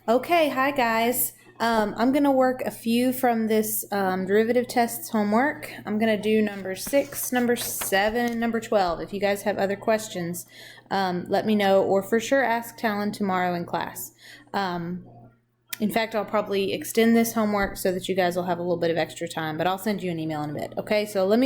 Okay, hi guys. I'm going to work a few from this derivative tests homework. I'm going to do number 6, number 7, and number 12. If you guys have other questions, let me know, or for sure ask Talon tomorrow in class. In fact, I'll probably extend this homework so that you guys will have a little bit of extra time, but I'll send you an email in a bit. Okay, so let's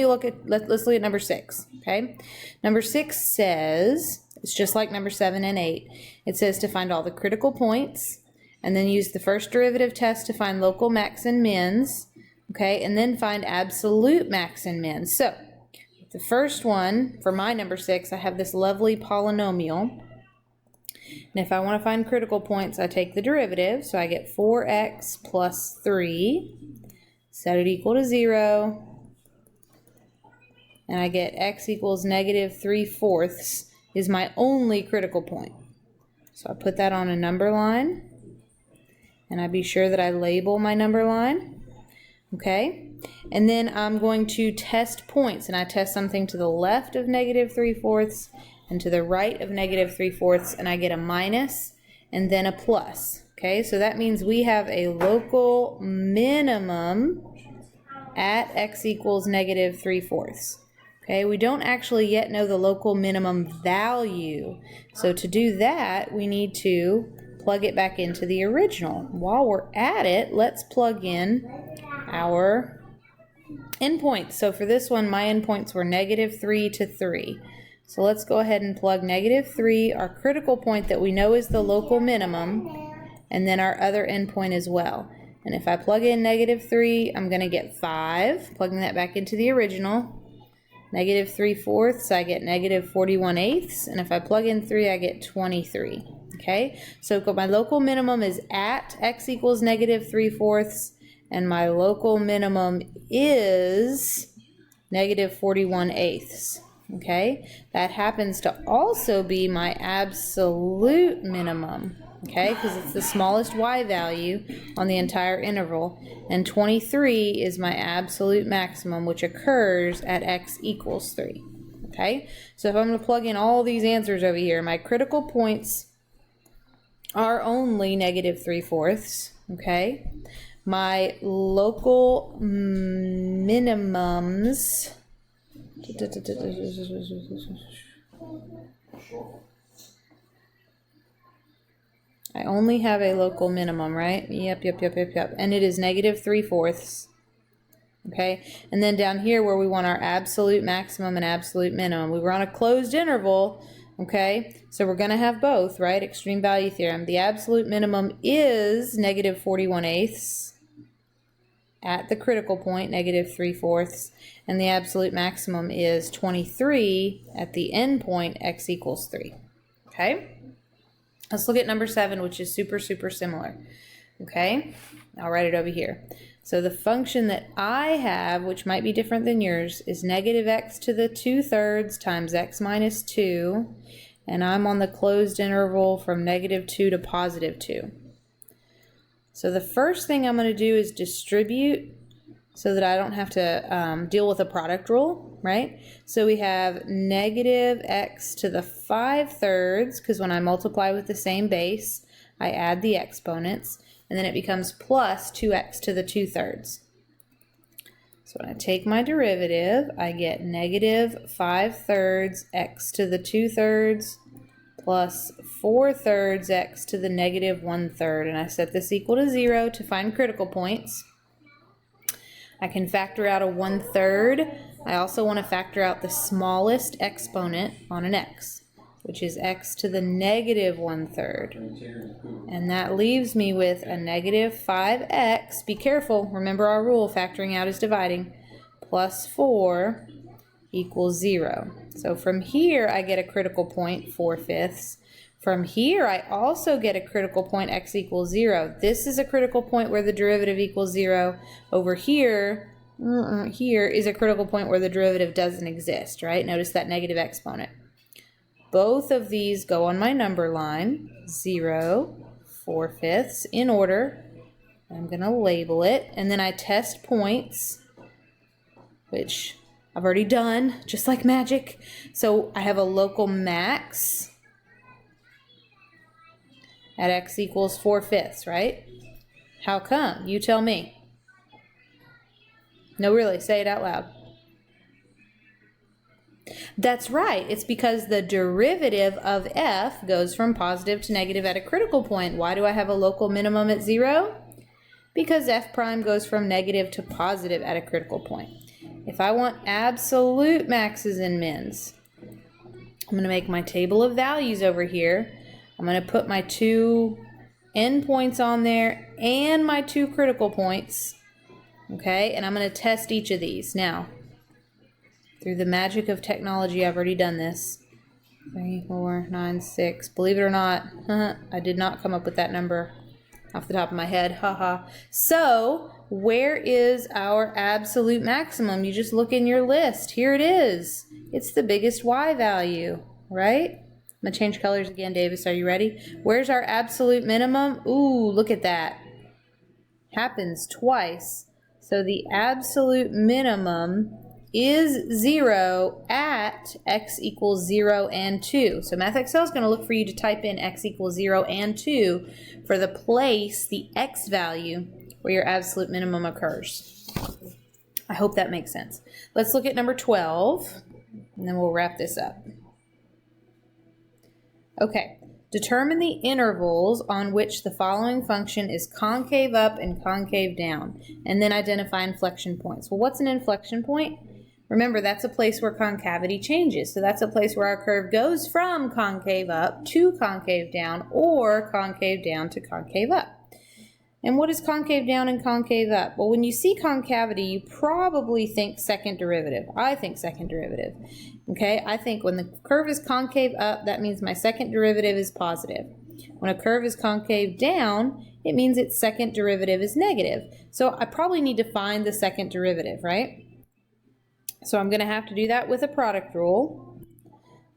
look at number 6. Okay, number 6 says, it's just like number 7 and 8. It says to find all the critical points, and then use the first derivative test to find local max and mins, okay, and then find absolute max and mins. So the first one, for my number 6, I have this lovely polynomial, and if I want to find critical points, I take the derivative, so I get 4x plus 3, set it equal to 0, and I get x equals negative 3/4 is my only critical point. So I put that on a number line, and I be sure that I label my number line, okay? And then I'm going to test points, and I test something to the left of negative 3/4 and to the right of negative 3/4, and I get a minus and then a plus, okay? So that means we have a local minimum at x equals negative 3/4. Okay, we don't actually yet know the local minimum value. So to do that, we need to plug it back into the original. While we're at it, let's plug in our endpoints. So for this one, my endpoints were negative 3 to 3. So let's go ahead and plug negative 3, our critical point that we know is the local minimum, and then our other endpoint as well. And if I plug in negative 3, I'm going to get 5, plugging that back into the original. Negative 3/4, I get negative 41/8, and if I plug in 3, I get 23. Okay, so my local minimum is at x equals negative 3/4, and my local minimum is negative 41/8. Okay, that happens to also be my absolute minimum. Okay, because it's the smallest y value on the entire interval, and 23 is my absolute maximum, which occurs at x equals 3. Okay, so if I'm going to plug in all these answers over here, my critical points are only negative 3/4. Okay, my local minimums. I only have a local minimum, right? Yep. And it is negative 3/4. Okay, and then down here where we want our absolute maximum and absolute minimum, we were on a closed interval. Okay, so we're going to have both, right? Extreme value theorem. The absolute minimum is negative 41/8 at the critical point, negative 3/4, and the absolute maximum is 23 at the end point, x equals 3. Okay. Let's look at number 7, which is super similar. Okay, I'll write it over here. So the function that I have, which might be different than yours, is negative x to the 2/3 times x minus 2, and I'm on the closed interval from negative 2 to positive 2. So the first thing I'm going to do is distribute so that I don't have to deal with a product rule, right? So we have negative x to the 5/3, because when I multiply with the same base, I add the exponents, and then it becomes plus 2x to the 2/3. So when I take my derivative, I get negative 5/3 x to the 2/3 plus 4/3 x to the negative 1/3, and I set this equal to 0 to find critical points. I can factor out a 1/3. I also want to factor out the smallest exponent on an x, which is x to the negative 1/3. And that leaves me with a negative 5x. Be careful, remember our rule, factoring out is dividing, plus 4 equals 0. So from here, I get a critical point, 4/5. From here, I also get a critical point, x equals 0. This is a critical point where the derivative equals 0. Over here, here is a critical point where the derivative doesn't exist, right? Notice that negative exponent. Both of these go on my number line, 0, 4/5, in order. I'm going to label it, and then I test points, which I've already done, just like magic. So I have a local max at x equals 4/5, right? How come? You tell me. No, really, say it out loud. That's right. It's because the derivative of f goes from positive to negative at a critical point. Why do I have a local minimum at 0? Because f prime goes from negative to positive at a critical point. If I want absolute maxes and mins, I'm going to make my table of values over here. I'm going to put my 2 endpoints on there and my 2 critical points. Okay, and I'm going to test each of these. Now, through the magic of technology, I've already done this. 3, 4, 9, 6. Believe it or not, I did not come up with that number off the top of my head. Haha. So, where is our absolute maximum? You just look in your list. Here it is. It's the biggest y value, right? I'm going to change colors again, Davis. Are you ready? Where's our absolute minimum? Ooh, look at that. Happens twice. So the absolute minimum is 0 at x equals 0 and 2. So MathXL is going to look for you to type in x equals 0 and 2 for the place, the x value, where your absolute minimum occurs. I hope that makes sense. Let's look at number 12, and then we'll wrap this up. Okay, determine the intervals on which the following function is concave up and concave down, and then identify inflection points. Well, what's an inflection point? Remember, that's a place where concavity changes. So that's a place where our curve goes from concave up to concave down, or concave down to concave up. And what is concave down and concave up? Well, when you see concavity, you probably think second derivative. I think second derivative. Okay, I think when the curve is concave up, that means my second derivative is positive. When a curve is concave down, it means its second derivative is negative. So I probably need to find the second derivative, right? So I'm going to have to do that with a product rule.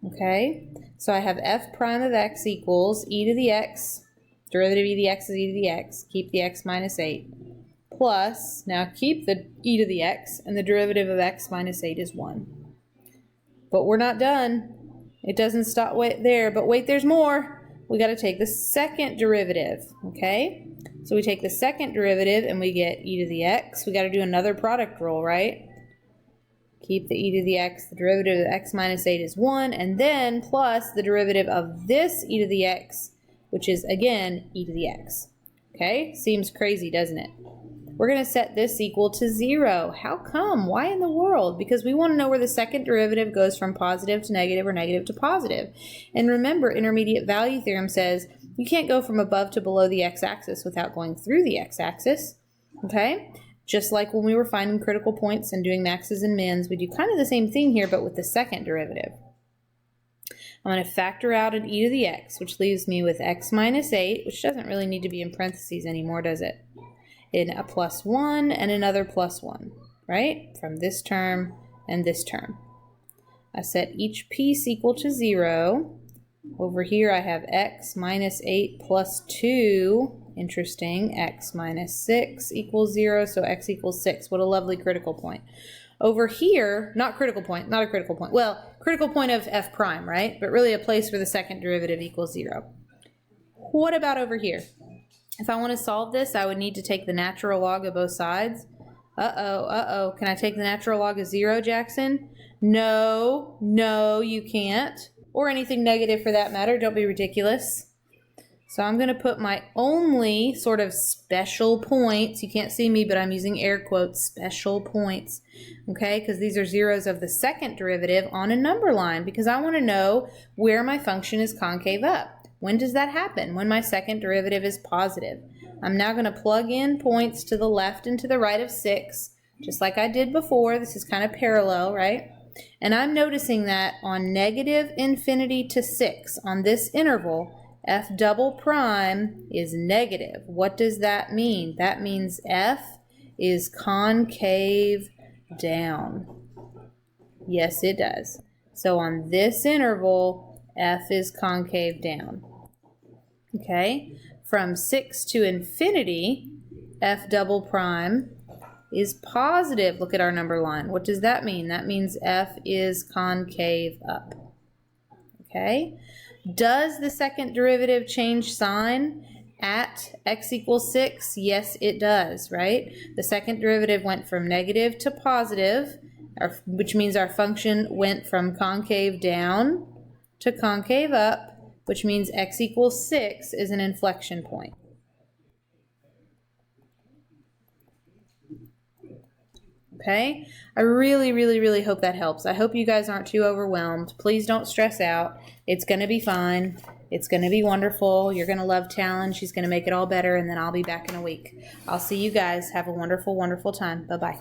Okay, so I have f prime of x equals e to the x, derivative e to the x is e to the x, keep the x minus 8, plus, now keep the e to the x, and the derivative of x minus 8 is 1. But we're not done. It doesn't stop there, but wait, there's more. We got to take the second derivative, okay? So we take the second derivative and we get e to the x. We got to do another product rule, right? Keep the e to the x, the derivative of x minus 8 is 1, and then plus the derivative of this e to the x, which is, again, e to the x. Okay? Seems crazy, doesn't it? We're going to set this equal to 0. How come? Why in the world? Because we want to know where the second derivative goes from positive to negative or negative to positive. And remember, intermediate value theorem says you can't go from above to below the x-axis without going through the x-axis. Okay? Just like when we were finding critical points and doing maxes and mins, we do kind of the same thing here, but with the second derivative. I'm going to factor out an e to the x, which leaves me with x minus 8, which doesn't really need to be in parentheses anymore, does it? In a plus 1 and another plus 1, right? From this term and this term. I set each piece equal to 0. Over here I have x minus 8 plus 2. Interesting. X minus 6 equals 0, so x equals 6. What a lovely critical point. Over here, not critical point, not a critical point. Well, critical point of f prime, right? But really a place where the second derivative equals 0. What about over here? If I want to solve this, I would need to take the natural log of both sides. Uh-oh. Can I take the natural log of 0, Jackson? No, you can't. Or anything negative for that matter. Don't be ridiculous. So I'm going to put my only sort of special points. You can't see me, but I'm using air quotes, special points. Okay, because these are zeros of the second derivative on a number line, because I want to know where my function is concave up. When does that happen? When my second derivative is positive. I'm now going to plug in points to the left and to the right of 6, just like I did before. This is kind of parallel, right? And I'm noticing that on negative infinity to 6, on this interval, f double prime is negative. What does that mean? That means f is concave down. Yes, it does. So on this interval, f is concave down. Okay, from 6 to infinity, f double prime is positive. Look at our number line. What does that mean? That means f is concave up. Okay, Does the second derivative change sign at x equals 6? Yes, it does, right? The second derivative went from negative to positive, which means our function went from concave down to concave up, which means x equals 6 is an inflection point. Okay, I really hope that helps. I hope you guys aren't too overwhelmed. Please don't stress out. It's going to be fine. It's going to be wonderful. You're going to love Talon. She's going to make it all better, and then I'll be back in a week. I'll see you guys. Have a wonderful time. Bye-bye.